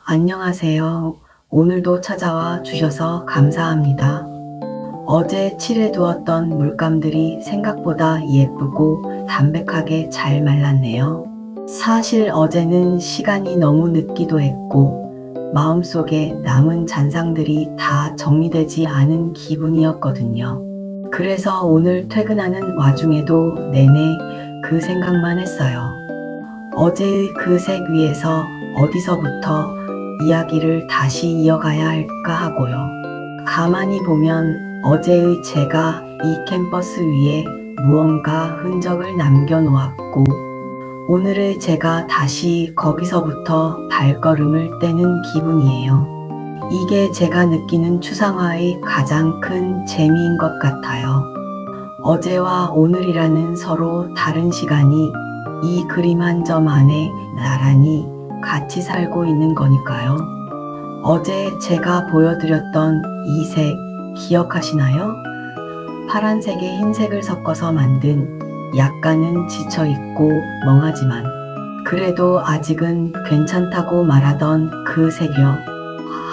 안녕하세요. 오늘도 찾아와 주셔서 감사합니다. 어제 칠해두었던 물감들이 생각보다 예쁘고 담백하게 잘 말랐네요. 사실 어제는 시간이 너무 늦기도 했고 마음속에 남은 잔상들이 다 정리되지 않은 기분이었거든요. 그래서 오늘 퇴근하는 와중에도 내내 그 생각만 했어요. 어제의 그 색 위에서 어디서부터 이야기를 다시 이어가야 할까 하고요. 가만히 보면 어제의 제가 이 캠퍼스 위에 무언가 흔적을 남겨놓았고 오늘의 제가 다시 거기서부터 발걸음을 떼는 기분이에요. 이게 제가 느끼는 추상화의 가장 큰 재미인 것 같아요. 어제와 오늘이라는 서로 다른 시간이 이 그림 한 점 안에 나란히 같이 살고 있는 거니까요. 어제 제가 보여드렸던 이 색 기억하시나요? 파란색에 흰색을 섞어서 만든 약간은 지쳐있고 멍하지만 그래도 아직은 괜찮다고 말하던 그 색이요.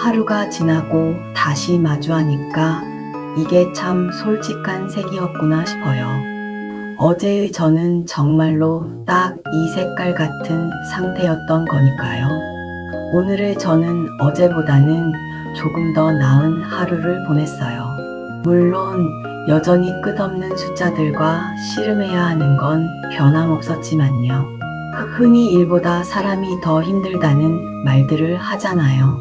하루가 지나고 다시 마주하니까 이게 참 솔직한 색이었구나 싶어요. 어제의 저는 정말로 딱 이 색깔 같은 상태였던 거니까요. 오늘의 저는 어제보다는 조금 더 나은 하루를 보냈어요. 물론 여전히 끝없는 숫자들과 씨름해야 하는 건 변함없었지만요. 흔히 일보다 사람이 더 힘들다는 말들을 하잖아요.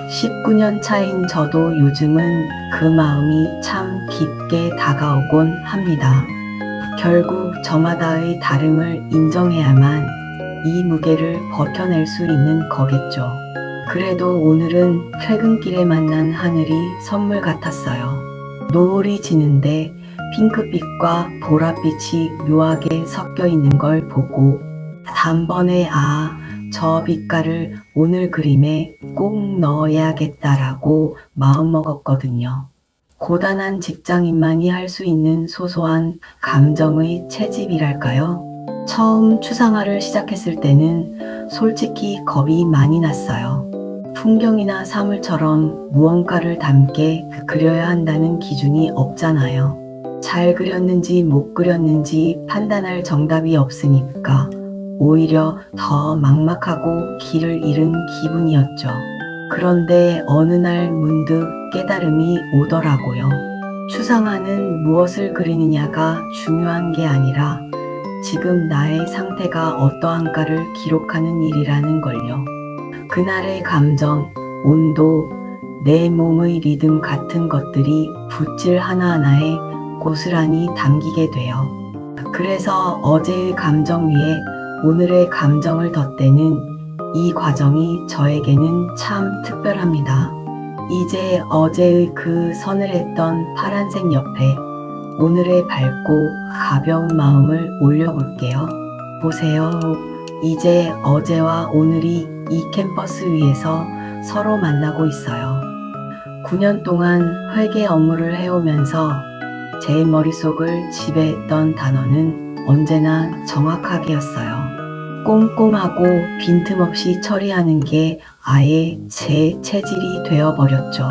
19년 차인 저도 요즘은 그 마음이 참 깊게 다가오곤 합니다. 결국 저마다의 다름을 인정해야만 이 무게를 버텨낼 수 있는 거겠죠. 그래도 오늘은 퇴근길에 만난 하늘이 선물 같았어요. 노을이 지는데 핑크빛과 보랏빛이 묘하게 섞여 있는 걸 보고 단번에 저 빛깔을 오늘 그림에 꼭 넣어야겠다라고 마음먹었거든요. 고단한 직장인만이 할 수 있는 소소한 감정의 채집이랄까요? 처음 추상화를 시작했을 때는 솔직히 겁이 많이 났어요. 풍경이나 사물처럼 무언가를 담게 그려야 한다는 기준이 없잖아요. 잘 그렸는지 못 그렸는지 판단할 정답이 없으니까 오히려 더 막막하고 길을 잃은 기분이었죠. 그런데 어느 날 문득 깨달음이 오더라고요. 추상화는 무엇을 그리느냐가 중요한 게 아니라 지금 나의 상태가 어떠한가를 기록하는 일이라는 걸요. 그날의 감정, 온도, 내 몸의 리듬 같은 것들이 붓질 하나하나에 고스란히 담기게 돼요. 그래서 어제의 감정 위에 오늘의 감정을 덧대는 이 과정이 저에게는 참 특별합니다. 이제 어제의 그 서늘했던 파란색 옆에 오늘의 밝고 가벼운 마음을 올려볼게요. 보세요. 이제 어제와 오늘이 이 캠퍼스 위에서 서로 만나고 있어요. 9년 동안 회계 업무를 해오면서 제 머릿속을 지배했던 단어는 언제나 정확하게였어요. 꼼꼼하고 빈틈없이 처리하는 게 아예 제 체질이 되어버렸죠.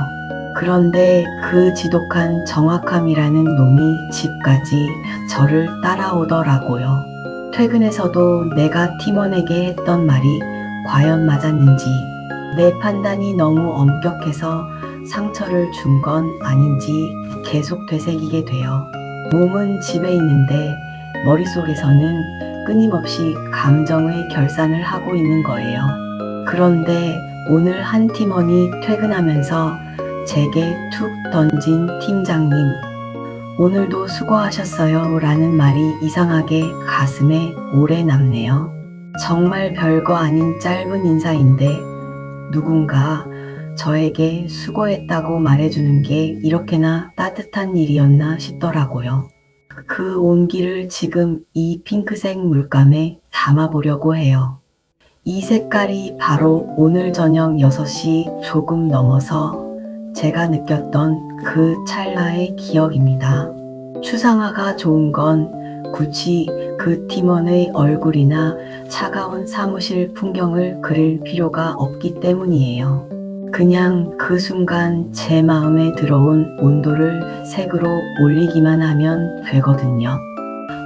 그런데 그 지독한 정확함이라는 놈이 집까지 저를 따라오더라고요. 퇴근해서도 내가 팀원에게 했던 말이 과연 맞았는지, 내 판단이 너무 엄격해서 상처를 준 건 아닌지 계속 되새기게 돼요. 몸은 집에 있는데 머릿속에서는 끊임없이 감정의 결산을 하고 있는 거예요. 그런데 오늘 한 팀원이 퇴근하면서 제게 툭 던진 팀장님, 오늘도 수고하셨어요 라는 말이 이상하게 가슴에 오래 남네요. 정말 별거 아닌 짧은 인사인데 누군가 저에게 수고했다고 말해주는 게 이렇게나 따뜻한 일이었나 싶더라고요. 그 온기를 지금 이 핑크색 물감에 담아보려고 해요. 이 색깔이 바로 오늘 저녁 6시 조금 넘어서 제가 느꼈던 그 찰나의 기억입니다. 추상화가 좋은 건 굳이 그 팀원의 얼굴이나 차가운 사무실 풍경을 그릴 필요가 없기 때문이에요. 그냥 그 순간 제 마음에 들어온 온도를 색으로 올리기만 하면 되거든요.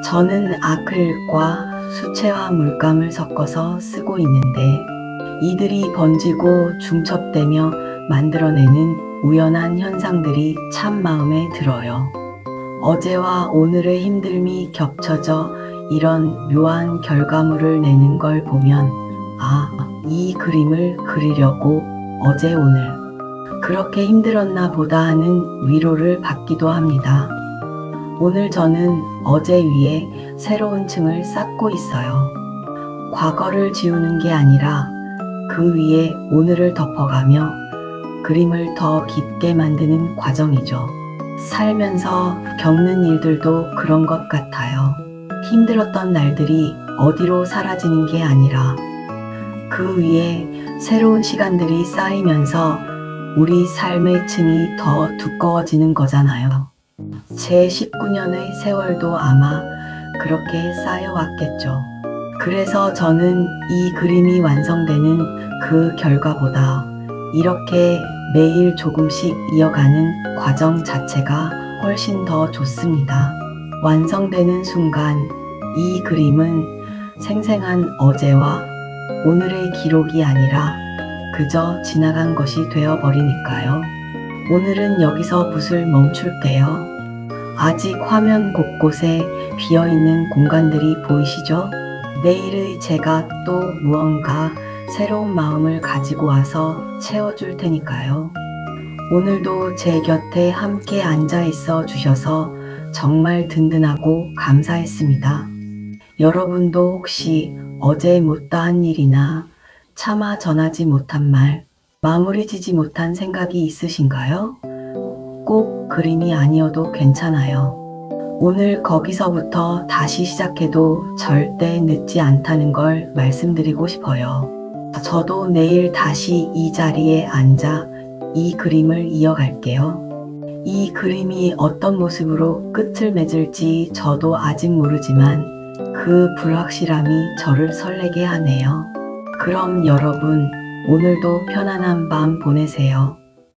저는 아크릴과 수채화 물감을 섞어서 쓰고 있는데 이들이 번지고 중첩되며 만들어내는 우연한 현상들이 참 마음에 들어요. 어제와 오늘의 힘듦이 겹쳐져 이런 묘한 결과물을 내는 걸 보면 이 그림을 그리려고 어제 오늘 그렇게 힘들었나 보다 하는 위로를 받기도 합니다. 오늘 저는 어제 위에 새로운 층을 쌓고 있어요. 과거를 지우는 게 아니라 그 위에 오늘을 덮어가며 그림을 더 깊게 만드는 과정이죠. 살면서 겪는 일들도 그런 것 같아요. 힘들었던 날들이 어디로 사라지는 게 아니라 그 위에 새로운 시간들이 쌓이면서 우리 삶의 층이 더 두꺼워지는 거잖아요. 제 19년의 세월도 아마 그렇게 쌓여왔겠죠. 그래서 저는 이 그림이 완성되는 그 결과보다 이렇게 매일 조금씩 이어가는 과정 자체가 훨씬 더 좋습니다. 완성되는 순간 이 그림은 생생한 어제와 오늘의 기록이 아니라 그저 지나간 것이 되어버리니까요. 오늘은 여기서 붓을 멈출게요. 아직 화면 곳곳에 비어있는 공간들이 보이시죠? 내일의 제가 또 무언가 새로운 마음을 가지고 와서 채워줄 테니까요. 오늘도 제 곁에 함께 앉아 있어 주셔서 정말 든든하고 감사했습니다. 여러분도 혹시 어제 못다한 일이나 차마 전하지 못한 말, 마무리 지지 못한 생각이 있으신가요? 꼭 그림이 아니어도 괜찮아요. 오늘 거기서부터 다시 시작해도 절대 늦지 않다는 걸 말씀드리고 싶어요. 저도 내일 다시 이 자리에 앉아 이 그림을 이어갈게요. 이 그림이 어떤 모습으로 끝을 맺을지 저도 아직 모르지만 그 불확실함이 저를 설레게 하네요. 그럼 여러분, 오늘도 편안한 밤 보내세요.